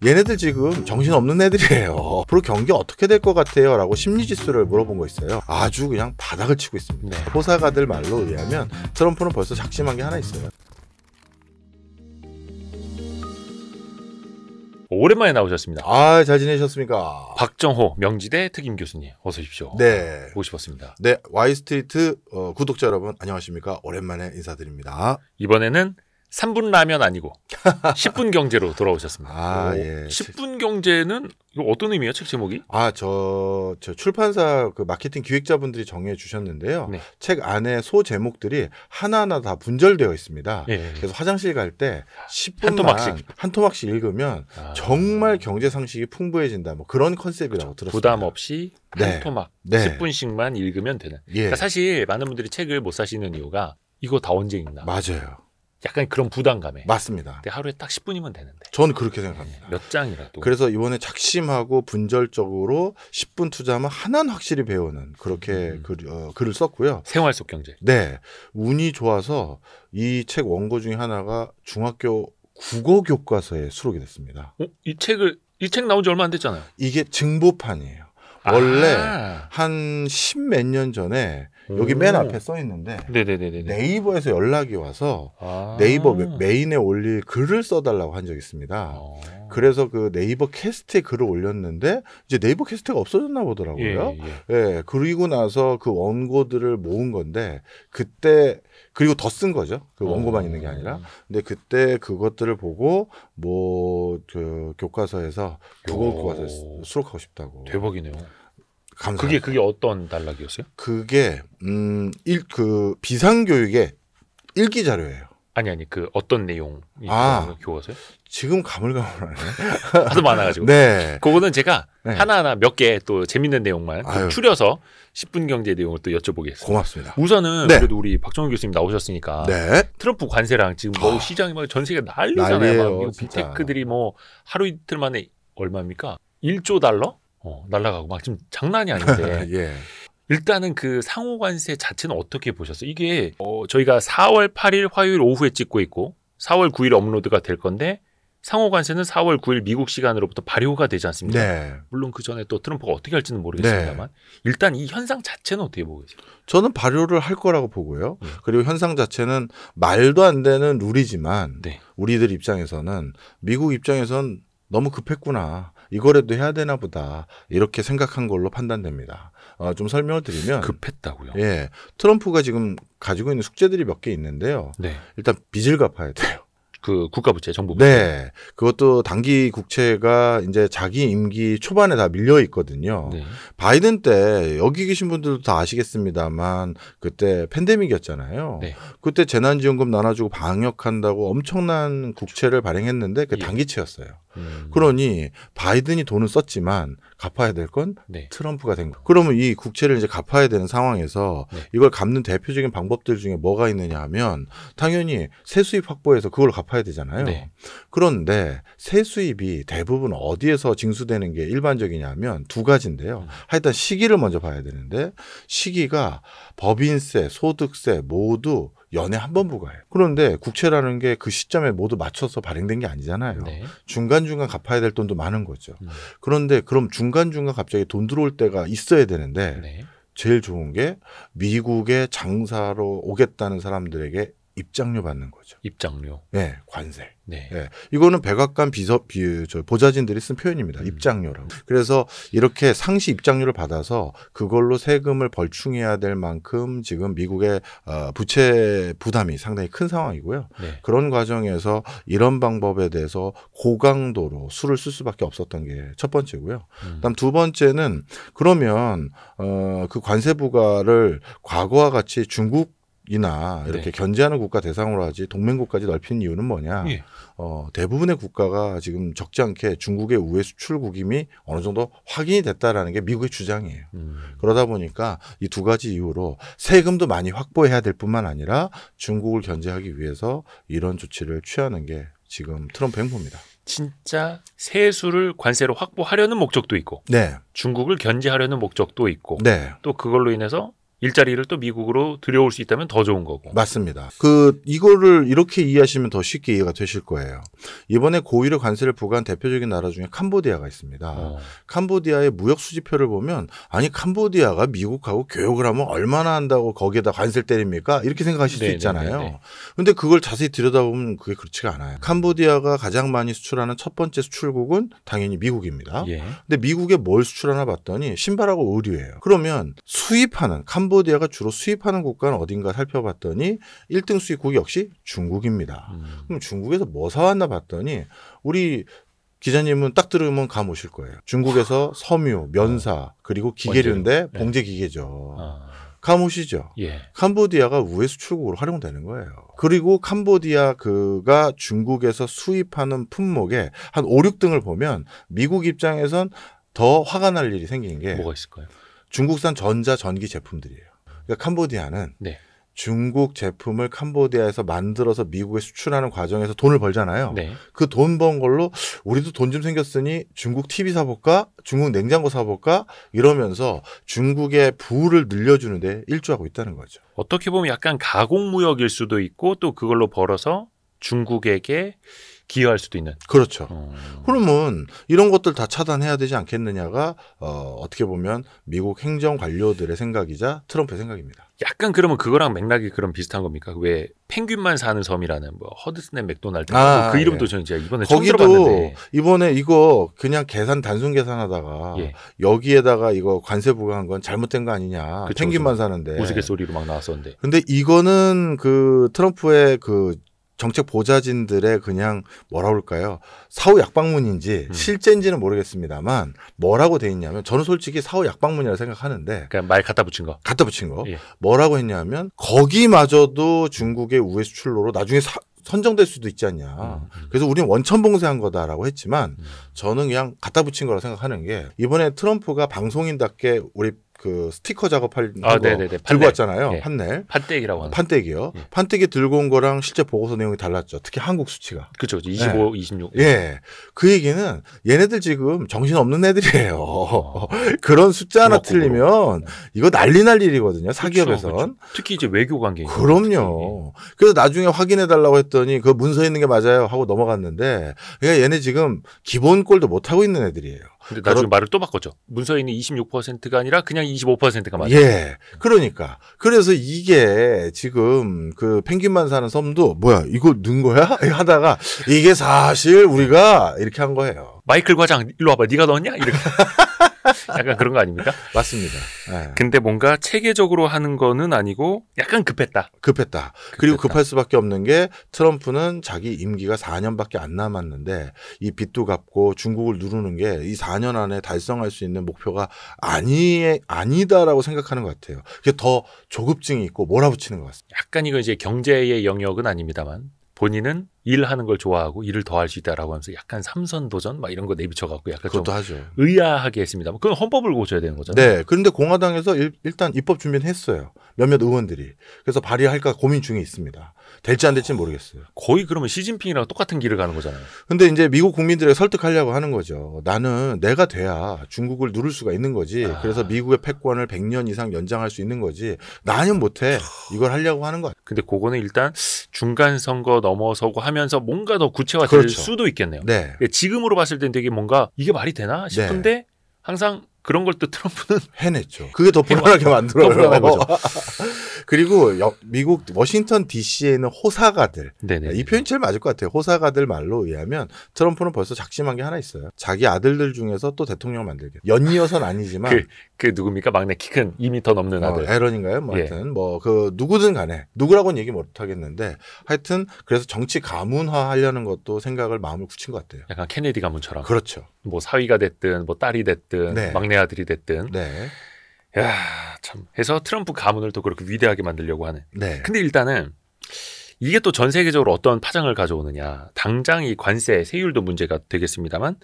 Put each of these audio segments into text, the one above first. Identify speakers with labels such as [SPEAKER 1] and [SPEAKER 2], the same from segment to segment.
[SPEAKER 1] 얘네들 지금 정신없는 애들이에요. 앞으로 경기 어떻게 될 것 같아요? 라고 심리지수를 물어본 거 있어요. 아주 그냥 바닥을 치고 있습니다.
[SPEAKER 2] 네.
[SPEAKER 1] 호사가들 말로 의하면 트럼프는 벌써 작심한 게 하나 있어요.
[SPEAKER 2] 오랜만에 나오셨습니다.
[SPEAKER 1] 아, 잘 지내셨습니까?
[SPEAKER 2] 박정호 명지대 특임 교수님 어서 오십시오.
[SPEAKER 1] 네.
[SPEAKER 2] 보고 싶었습니다.
[SPEAKER 1] 네, Y스트리트 구독자 여러분 안녕하십니까? 오랜만에 인사드립니다.
[SPEAKER 2] 이번에는 3분 라면 아니고 10분 경제로 돌아오셨습니다.
[SPEAKER 1] 아, 예.
[SPEAKER 2] 10분 경제는 이거 어떤 의미예요? 책 제목이?
[SPEAKER 1] 아, 저 출판사 그 마케팅 기획자분들이 정해 주셨는데요.
[SPEAKER 2] 네.
[SPEAKER 1] 책 안에 소 제목들이 하나하나 다 분절되어 있습니다.
[SPEAKER 2] 예.
[SPEAKER 1] 그래서 화장실 갈 때 10분만
[SPEAKER 2] 한 토막씩.
[SPEAKER 1] 읽으면 정말 경제 상식이 풍부해진다. 뭐 그런 컨셉이라고 들었습니다.
[SPEAKER 2] 부담 없이 한
[SPEAKER 1] 네.
[SPEAKER 2] 토막
[SPEAKER 1] 네.
[SPEAKER 2] 10분씩만 읽으면 되는.
[SPEAKER 1] 예.
[SPEAKER 2] 그러니까 사실 많은 분들이 책을 못 사시는 이유가 이거 다 언제 읽나.
[SPEAKER 1] 맞아요.
[SPEAKER 2] 약간 그런 부담감에.
[SPEAKER 1] 맞습니다.
[SPEAKER 2] 근데 하루에 딱 10분이면 되는데.
[SPEAKER 1] 저는 그렇게 생각합니다.
[SPEAKER 2] 몇 장이라도.
[SPEAKER 1] 그래서 이번에 작심하고 분절적으로 10분 투자하면 하나는 확실히 배우는 그렇게 글을 썼고요.
[SPEAKER 2] 생활 속 경제.
[SPEAKER 1] 네. 운이 좋아서 이 책 원고 중에 하나가 중학교 국어 교과서에 수록이 됐습니다.
[SPEAKER 2] 이 책 나온 지 얼마 안 됐잖아요.
[SPEAKER 1] 이게 증보판이에요. 원래
[SPEAKER 2] 아.
[SPEAKER 1] 한 10몇 년 전에 여기 맨 앞에 써 있는데
[SPEAKER 2] 네네네네.
[SPEAKER 1] 네이버에서 연락이 와서
[SPEAKER 2] 아.
[SPEAKER 1] 네이버 메인에 올릴 글을 써달라고 한 적이 있습니다. 그래서 그 네이버 캐스트에 글을 올렸는데 이제 네이버 캐스트가 없어졌나 보더라고요. 예, 그리고 나서 그 원고들을 모은 건데 그때 그리고 더 쓴 거죠. 그 원고만 있는 게 아니라. 근데 그때 그것들을 보고 뭐 그 교과서에서 국어 교과서에 수록하고 싶다고.
[SPEAKER 2] 대박이네요.
[SPEAKER 1] 감사합니다.
[SPEAKER 2] 그게 어떤 단락이었어요?
[SPEAKER 1] 그게 그 비상교육의 일기 자료예요.
[SPEAKER 2] 아니 그 어떤 내용이 교과서요?
[SPEAKER 1] 지금 가물가물하네.
[SPEAKER 2] 하도 많아가지고.
[SPEAKER 1] 네.
[SPEAKER 2] 그거는 제가
[SPEAKER 1] 네.
[SPEAKER 2] 하나하나 몇 개 또 재밌는 내용만 또 추려서 10분 경제 내용을 또 여쭤보겠습니다.
[SPEAKER 1] 고맙습니다.
[SPEAKER 2] 우선은
[SPEAKER 1] 네.
[SPEAKER 2] 그래도 우리 박정호 교수님 나오셨으니까
[SPEAKER 1] 네.
[SPEAKER 2] 트럼프 관세랑 지금 뭐 시장이 막 전 세계 난리잖아요.
[SPEAKER 1] 난리예요,
[SPEAKER 2] 막
[SPEAKER 1] 진짜.
[SPEAKER 2] 빅테크들이 뭐 하루 이틀 만에 얼마입니까? 1조 달러? 날라가고 막 지금 장난이 아닌데.
[SPEAKER 1] 예.
[SPEAKER 2] 일단은 그 상호 관세 자체는 어떻게 보셨어요? 이게 저희가 4월 8일 화요일 오후에 찍고 있고 4월 9일 업로드가 될 건데 상호 관세는 4월 9일 미국 시간으로부터 발효가 되지 않습니까?
[SPEAKER 1] 네.
[SPEAKER 2] 물론 그 전에 또 트럼프가 어떻게 할지는 모르겠습니다만 일단 이 현상 자체는 어떻게 보고 계세요?
[SPEAKER 1] 저는 발효를 할 거라고 보고요. 그리고 현상 자체는 말도 안 되는 룰이지만 우리들 입장에서는 미국 입장에선 너무 급했구나. 이거라도 해야 되나 보다. 이렇게 생각한 걸로 판단됩니다. 좀 설명을 드리면
[SPEAKER 2] 급했다고요?
[SPEAKER 1] 예. 트럼프가 지금 가지고 있는 숙제들이 몇 개 있는데요.
[SPEAKER 2] 네.
[SPEAKER 1] 일단 빚을 갚아야 돼요.
[SPEAKER 2] 그 국가부채, 정부부채.
[SPEAKER 1] 네. 그것도 단기 국채가 이제 자기 임기 초반에 다 밀려 있거든요.
[SPEAKER 2] 네.
[SPEAKER 1] 바이든 때 여기 계신 분들도 다 아시겠습니다만 그때 팬데믹이었잖아요.
[SPEAKER 2] 네.
[SPEAKER 1] 그때 재난지원금 나눠주고 방역한다고 엄청난 국채를 발행했는데 그 단기채였어요. 그러니 바이든이 돈을 썼지만 갚아야 될 건 트럼프가 된 거예요. 그러면 이 국채를 이제 갚아야 되는 상황에서 이걸 갚는 대표적인 방법들 중에 뭐가 있느냐 하면 당연히 세수입 확보해서 그걸 갚아야 되잖아요. 그런데 세수입이 대부분 어디에서 징수되는 게 일반적이냐면 두 가지인데요. 하여튼 시기를 먼저 봐야 되는데 시기가 법인세, 소득세 모두 연에 한 번 부과해요. 그런데 국채라는 게 그 시점에 모두 맞춰서 발행된 게 아니잖아요. 중간중간 갚아야 될 돈도 많은 거죠. 그런데 그럼 중간중간 갑자기 돈 들어올 때가 있어야 되는데 제일 좋은 게 미국에 장사로 오겠다는 사람들에게 입장료 받는 거죠.
[SPEAKER 2] 입장료.
[SPEAKER 1] 네, 관세.
[SPEAKER 2] 네.
[SPEAKER 1] 네. 이거는 백악관 보좌진들이 쓴 표현입니다. 입장료라고. 그래서 이렇게 상시 입장료를 받아서 그걸로 세금을 벌충해야 될 만큼 지금 미국의 부채 부담이 상당히 큰 상황이고요. 그런 과정에서 이런 방법에 대해서 고강도로 수를 쓸 수밖에 없었던 게 첫 번째고요. 그다음 두 번째는 그러면 그 관세 부과를 과거와 같이 중국이나 이렇게 견제하는 국가 대상으로 하지 동맹국까지 넓히는 이유는 뭐냐? 대부분의 국가가 지금 적지 않게 중국의 우회 수출국임이 어느 정도 확인이 됐다라는 게 미국의 주장이에요. 그러다 보니까 이 두 가지 이유로 세금도 많이 확보해야 될 뿐만 아니라 중국을 견제하기 위해서 이런 조치를 취하는 게 지금 트럼프 행보입니다.
[SPEAKER 2] 진짜 세수를 관세로 확보하려는 목적도 있고 중국을 견제하려는 목적도 있고 또 그걸로 인해서 일자리를 또 미국으로 들여올 수 있다면 더 좋은 거고.
[SPEAKER 1] 맞습니다. 이거를 이렇게 이해하시면 더 쉽게 이해가 되실 거예요. 이번에 고율의 관세를 부과한 대표적인 나라 중에 캄보디아가 있습니다. 캄보디아의 무역 수지표를 보면 아니 캄보디아가 미국하고 교역을 하면 얼마나 한다고 거기에다 관세를 때립니까? 이렇게 생각하실 수 있잖아요. 근데 그걸 자세히 들여다보면 그게 그렇지가 않아요. 캄보디아가 가장 많이 수출하는 첫 번째 수출국은 당연히 미국입니다. 근데 미국에 뭘 수출하나 봤더니 신발하고 의류예요. 그러면 수입하는 캄보디아가 주로 수입하는 국가는 어딘가 살펴봤더니 1등 수입국이 역시 중국입니다. 그럼 중국에서 뭐 사왔나 봤더니 우리 기자님은 딱 들으면 감 오실 거예요. 중국에서 섬유, 면사 그리고 기계류인데 봉제 기계죠. 감 오시죠? 캄보디아가 우회 수출국으로 활용되는 거예요. 그리고 캄보디아가 중국에서 수입하는 품목의 한 5, 6등을 보면 미국 입장에선 더 화가 날 일이 생긴 게
[SPEAKER 2] 뭐가 있을까요?
[SPEAKER 1] 중국산 전자 전기 제품들이에요. 그러니까 캄보디아는 중국 제품을 캄보디아에서 만들어서 미국에 수출하는 과정에서 돈을 벌잖아요. 그 돈 번 걸로 우리도 돈 좀 생겼으니 중국 TV 사볼까? 중국 냉장고 사볼까? 이러면서 중국의 부를 늘려주는데 일조하고 있다는 거죠.
[SPEAKER 2] 어떻게 보면 약간 가공무역일 수도 있고 또 그걸로 벌어서 중국에게 기여할 수도 있는.
[SPEAKER 1] 그렇죠. 그러면 이런 것들 다 차단해야 되지 않겠느냐가 어떻게 보면 미국 행정 관료들의 생각이자 트럼프의 생각입니다.
[SPEAKER 2] 약간 그러면 그거랑 맥락이 그럼 비슷한 겁니까? 왜 펭귄만 사는 섬이라는 뭐 허드슨앤 맥도날드 그 이름도 저는 제가 이번에 처음 들어봤는데
[SPEAKER 1] 이번에 이거 그냥 단순 계산하다가 여기에다가 이거 관세 부과한 건 잘못된 거 아니냐.
[SPEAKER 2] 그쵸,
[SPEAKER 1] 펭귄만 사는데
[SPEAKER 2] 우스갯소리로 막 나왔었는데.
[SPEAKER 1] 근데 이거는 그 트럼프의 그 정책 보좌진들의 그냥 뭐라 그럴까요? 사후 약방문인지 실제인지는 모르겠습니다만 뭐라고 돼 있냐면 저는 솔직히 사후 약방문이라고 생각하는데
[SPEAKER 2] 그냥 말 갖다 붙인 거.
[SPEAKER 1] 뭐라고 했냐면 거기마저도 중국의 우회 수출로로 나중에 선정될 수도 있지 않냐. 그래서 우리는 원천봉쇄한 거다라고 했지만 저는 그냥 갖다 붙인 거라고 생각하는 게 이번에 트럼프가 방송인답게 우리 그 스티커 작업할 거 들고 왔잖아요. 판넬.
[SPEAKER 2] 판떼기라고 하는.
[SPEAKER 1] 판떼기요. 판떼기 들고 온 거랑 실제 보고서 내용이 달랐죠. 특히 한국 수치가.
[SPEAKER 2] 그렇죠. 25, 26.
[SPEAKER 1] 그 얘기는 얘네들 지금 정신없는 애들이에요. 그런 숫자 하나 틀리면 이거 난리 날 일이거든요. 사기업에선.
[SPEAKER 2] 그렇죠. 특히 이제 외교 관계.
[SPEAKER 1] 그럼요. 그래서 나중에 확인해 달라고 했더니 그 문서에 있는 게 맞아요 하고 넘어갔는데 그러니까 얘네 지금 기본 꼴도 못 하고 있는 애들이에요.
[SPEAKER 2] 근데 나중에 말을 또 바꿨죠. 문서에 있는 26%가 아니라 그냥 25%가 맞아요.
[SPEAKER 1] 그러니까. 그래서 이게 지금 그 펭귄만 사는 섬도 뭐야 이거 넣은 거야? 하다가 이게 사실 우리가 이렇게 한 거예요.
[SPEAKER 2] 마이클 과장 일로 와봐. 네가 넣었냐? 이렇게. 약간 그런 거 아닙니까?
[SPEAKER 1] 맞습니다.
[SPEAKER 2] 근데 뭔가 체계적으로 하는 거는 아니고 약간 급했다.
[SPEAKER 1] 그리고 급할 수밖에 없는 게 트럼프는 자기 임기가 4년밖에 안 남았는데 이 빚도 갚고 중국을 누르는 게 이 4년 안에 달성할 수 있는 목표가 아니다라고 생각하는 것 같아요. 그게 더 조급증이 있고 몰아붙이는 것 같습니다.
[SPEAKER 2] 약간 이거 이제 경제의 영역은 아닙니다만 본인은 일하는 걸 좋아하고 일을 더 할 수 있다라고 하면서 약간 삼선 도전 막 이런 거 내비쳐갖고 약간
[SPEAKER 1] 그것도
[SPEAKER 2] 좀
[SPEAKER 1] 하죠.
[SPEAKER 2] 의아하게 했습니다. 그건 헌법을 고쳐야 되는 거잖아요.
[SPEAKER 1] 네. 그런데 공화당에서 일단 입법 준비는 했어요. 몇몇 의원들이. 그래서 발의할까 고민 중에 있습니다. 될지 안 될지는 모르겠어요.
[SPEAKER 2] 거의 그러면 시진핑이랑 똑같은 길을 가는 거잖아요.
[SPEAKER 1] 근데 이제 미국 국민들을 설득하려고 하는 거죠. 나는 내가 돼야 중국을 누를 수가 있는 거지. 그래서 미국의 패권을 100년 이상 연장할 수 있는 거지. 나는 못해. 이걸 하려고 하는 거야.
[SPEAKER 2] 근데 그거는 일단 중간 선거 넘어서고 하면서 뭔가 더 구체화될 수도 있겠네요. 지금으로 봤을 땐 되게 뭔가 이게 말이 되나 싶은데 항상 그런 걸 또 트럼프는
[SPEAKER 1] 해냈죠. 그게 더 불안하게 만들어요. 그리고 미국 워싱턴 DC에 있는 호사가들. 이 표현이 제일 맞을 것 같아요. 호사가들 말로 의하면 트럼프는 벌써 작심한 게 하나 있어요. 자기 아들들 중에서 또 대통령을 만들게. 연이어서는 아니지만
[SPEAKER 2] 그 누굽니까? 막내 키 큰 2m 넘는 아들.
[SPEAKER 1] 에런인가요? 뭐 하여튼 뭐 그 누구든 간에 누구라고는 얘기 못 하겠는데 하여튼 그래서 정치 가문화 하려는 것도 생각을 마음을 굳힌 것 같아요.
[SPEAKER 2] 약간 케네디 가문처럼.
[SPEAKER 1] 그렇죠.
[SPEAKER 2] 뭐 사위가 됐든 뭐 딸이 됐든 막내 아들이 됐든. 야, 참. 해서 트럼프 가문을 또 그렇게 위대하게 만들려고 하는. 근데 일단은 이게 또 전 세계적으로 어떤 파장을 가져오느냐. 당장 이 관세, 세율도 문제가 되겠습니다만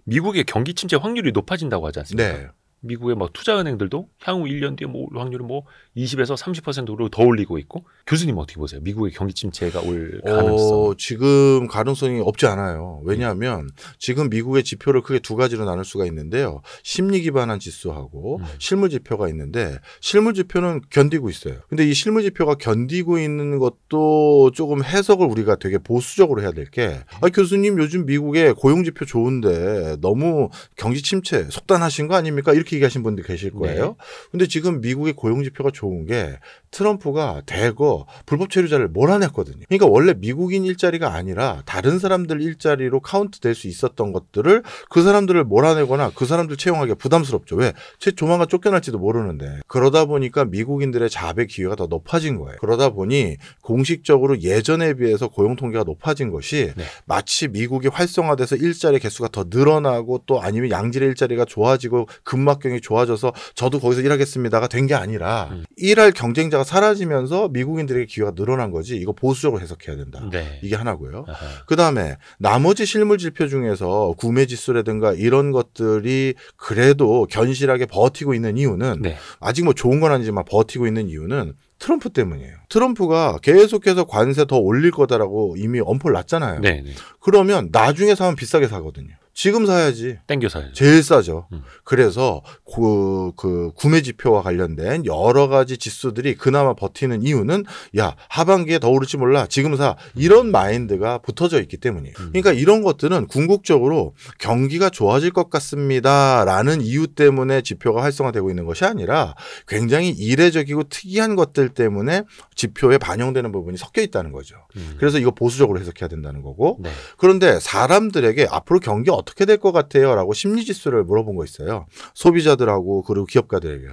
[SPEAKER 2] 미국의 경기 침체 확률이 높아진다고 하지 않습니까? 미국의 뭐 투자은행들도 향후 1년 뒤에 뭐 확률을 뭐 20에서 30%로 더 올리고 있고 교수님 어떻게 보세요? 미국의 경기 침체가 올 가능성?
[SPEAKER 1] 지금 가능성이 없지 않아요. 왜냐하면 지금 미국의 지표를 크게 두 가지로 나눌 수가 있는데요. 심리 기반한 지수하고 실물 지표가 있는데 실물 지표는 견디고 있어요. 근데 이 실물 지표가 견디고 있는 것도 조금 해석을 우리가 되게 보수적으로 해야 될 게 교수님 요즘 미국의 고용 지표 좋은데 너무 경기 침체 속단하신 거 아닙니까? 이렇게 얘기하신 분들 계실 거예요. 네. 근데 지금 미국의 고용 지표가 좋은 게 트럼프가 대거 불법 체류자를 몰아냈거든요. 그러니까 원래 미국인 일자리가 아니라 다른 사람들 일자리로 카운트 될 수 있었던 것들을 그 사람들을 몰아내거나 그 사람들 채용하기가 부담스럽죠. 왜? 조만간 쫓겨날지도 모르는데. 그러다 보니까 미국인들의 자백 기회가 더 높아진 거예요. 그러다 보니 공식적으로 예전에 비해서 고용 통계가 높아진 것이 네. 마치 미국이 활성화돼서 일자리 개수가 더 늘어나고 또 아니면 양질의 일자리가 좋아지고 근무환경이 좋아져서 저도 거기서 일하겠습니다가 된 게 아니라 일할 경쟁자가 사라지면서 미국인들에게 기회가 늘어난 거지. 이거 보수적으로 해석해야 된다. 네. 이게 하나고요. 그다음에 나머지 실물 지표 중에서 구매 지수라든가 이런 것들이 그래도 견실하게 버티고 있는 이유는 네. 아직 뭐 좋은 건 아니지만 버티고 있는 이유는 트럼프 때문이에요. 트럼프가 계속해서 관세 더 올릴 거다라고 이미 엄포를 놨잖아요. 네. 그러면 나중에 사면 비싸게 사거든요. 지금 사야지.
[SPEAKER 2] 땡겨 사야죠.
[SPEAKER 1] 제일 싸죠. 그래서 그 구매 지표와 관련된 여러 가지 지수들이 그나마 버티는 이유는 야 하반기에 더 오를지 몰라 지금 사 이런 마인드가 붙어져 있기 때문이에요. 그러니까 이런 것들은 궁극적으로 경기가 좋아질 것 같습니다라는 이유 때문에 지표가 활성화되고 있는 것이 아니라 굉장히 이례적이고 특이한 것들 때문에 지표에 반영되는 부분이 섞여 있다는 거죠. 그래서 이거 보수적으로 해석해야 된다는 거고. 네. 그런데 사람들에게 앞으로 경기 어떻게 될 것 같아요? 라고 심리지수를 물어본 거 있어요. 소비자들하고 그리고 기업가들에게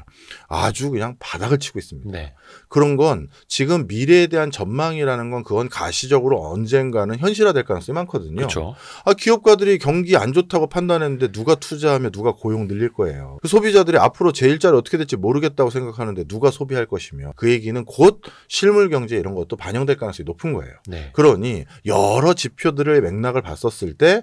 [SPEAKER 1] 아주 그냥 바닥을 치고 있습니다. 네. 그런 건 지금 미래에 대한 전망이라는 건 그건 가시적으로 언젠가는 현실화될 가능성이 많거든요.
[SPEAKER 2] 그렇죠.
[SPEAKER 1] 기업가들이 경기 안 좋다고 판단했는데 누가 투자하면 누가 고용 늘릴 거예요. 그 소비자들이 앞으로 제 일자리 어떻게 될지 모르겠다고 생각하는데 누가 소비할 것이며 그 얘기는 곧 실물 경제 이런 것도 반영될 가능성이 높은 거예요. 네. 그러니 여러 지표들의 맥락을 봤었을 때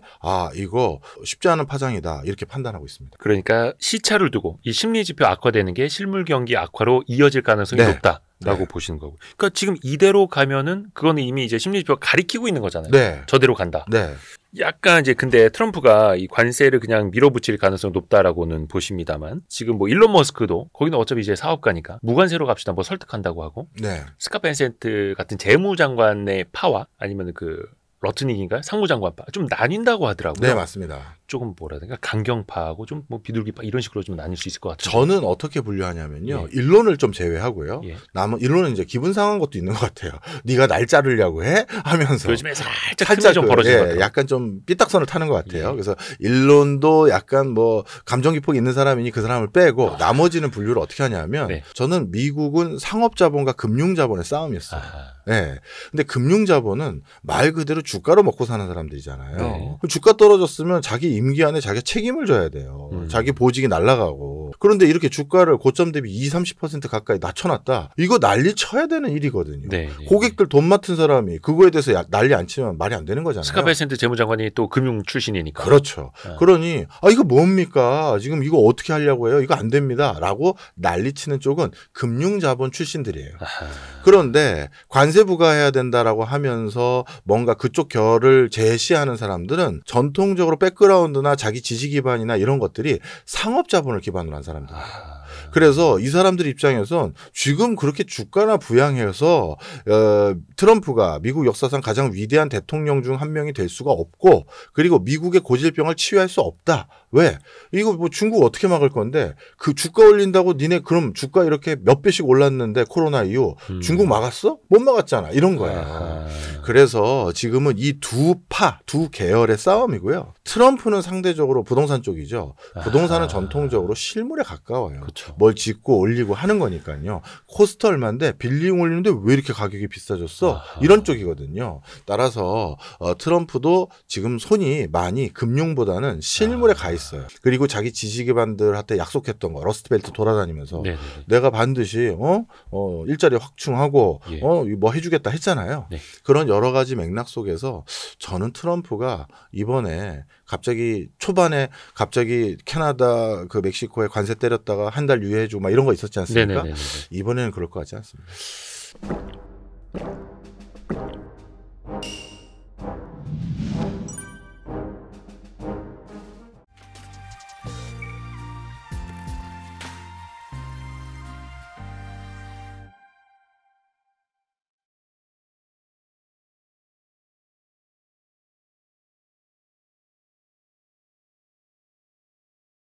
[SPEAKER 1] 이거 쉽지 않은 파장이다 이렇게 판단하고 있습니다.
[SPEAKER 2] 그러니까 시차를 두고 이 심리 지표 악화되는 게 실물 경기 악화로 이어질 가능성이
[SPEAKER 1] 네.
[SPEAKER 2] 높다라고 네. 보시는 거고. 그러니까 지금 이대로 가면은 그거는 이미 이제 심리 지표가 가리키고 있는 거잖아요.
[SPEAKER 1] 네.
[SPEAKER 2] 저대로 간다.
[SPEAKER 1] 네.
[SPEAKER 2] 약간 이제 근데 트럼프가 이 관세를 그냥 밀어붙일 가능성이 높다라고는 보십니다만 지금 뭐 일론 머스크도 거기는 어차피 이제 사업가니까 무관세로 갑시다 뭐 설득한다고 하고
[SPEAKER 1] 네.
[SPEAKER 2] 스캇 벤센트 같은 재무장관의 파와 아니면 그 러트닉인가요? 상무장관파 좀 나뉜다고 하더라고요.
[SPEAKER 1] 네, 맞습니다.
[SPEAKER 2] 조금 뭐라 해야 되나 강경파하고 좀 뭐 비둘기파 이런 식으로 좀 나뉠 수 있을 것 같아요.
[SPEAKER 1] 저는 어떻게 분류하냐면요. 예. 일론을 좀 제외하고요. 예. 남은 일론은 이제 기분 상한 것도 있는 것 같아요. 네가 날 자르려고 해? 하면서
[SPEAKER 2] 요즘에 살짝 좀 벌어진 것 같아요.
[SPEAKER 1] 약간 좀 삐딱선을 타는 것 같아요. 예. 그래서 일론도 약간 뭐 감정 기폭이 있는 사람이니 그 사람을 빼고 나머지는 분류를 어떻게 하냐면 네. 저는 미국은 상업자본과 금융자본의 싸움이었어요. 네. 근데 금융자본은 말 그대로 주가로 먹고 사는 사람들이잖아요. 네. 주가 떨어졌으면 자기 임기 안에 자기가 책임을 져야 돼요. 자기 보직이 날아가고. 그런데 이렇게 주가를 고점 대비 20-30% 가까이 낮춰놨다. 이거 난리 쳐야 되는 일이거든요. 네. 고객들 돈 맡은 사람이 그거에 대해서 난리 안 치면 말이 안 되는 거잖아요.
[SPEAKER 2] 스캇 벤센트 재무장관이 또 금융 출신이니까.
[SPEAKER 1] 그렇죠. 그러니 이거 뭡니까? 지금 이거 어떻게 하려고 해요? 이거 안 됩니다. 라고 난리치는 쪽은 금융자본 출신들이에요. 그런데 관세 부과해야 된다라고 하면서 뭔가 그쪽 결을 제시하는 사람들은 전통적으로 백그라운드나 자기 지지 기반이나 이런 것들이 상업 자본을 기반으로 한 사람들이에요. 그래서 이 사람들 입장에선 지금 그렇게 주가나 부양해서 트럼프가 미국 역사상 가장 위대한 대통령 중 한 명이 될 수가 없고 그리고 미국의 고질병을 치유할 수 없다. 왜? 이거 뭐 중국 어떻게 막을 건데 그 주가 올린다고 니네 그럼 주가 이렇게 몇 배씩 올랐는데 코로나 이후 중국 막았어? 못 막았잖아. 이런 거야. 그래서 지금은 이 두 계열의 싸움이고요. 트럼프는 상대적으로 부동산 쪽이죠. 부동산은 전통적으로 실물에 가까워요.
[SPEAKER 2] 그쵸.
[SPEAKER 1] 뭘 짓고 올리고 하는 거니까요. 코스트 얼마인데 빌딩 올리는데 왜 이렇게 가격이 비싸졌어? 이런 쪽이거든요. 따라서 트럼프도 지금 손이 많이 금융보다는 실물에 가 있어요. 그리고 자기 지지 기반들한테 약속했던 거 러스트벨트 돌아다니면서 네네. 내가 반드시 일자리 확충하고 예. 뭐 해주겠다 했잖아요. 네. 그런 여러 가지 맥락 속에서 저는 트럼프가 이번에 갑자기 초반에 갑자기 캐나다 그 멕시코에 관세 때렸다가 한 달 유예해주고 막 이런 거 있었지 않습니까?
[SPEAKER 2] 네네네네.
[SPEAKER 1] 이번에는 그럴 것 같지 않습니다.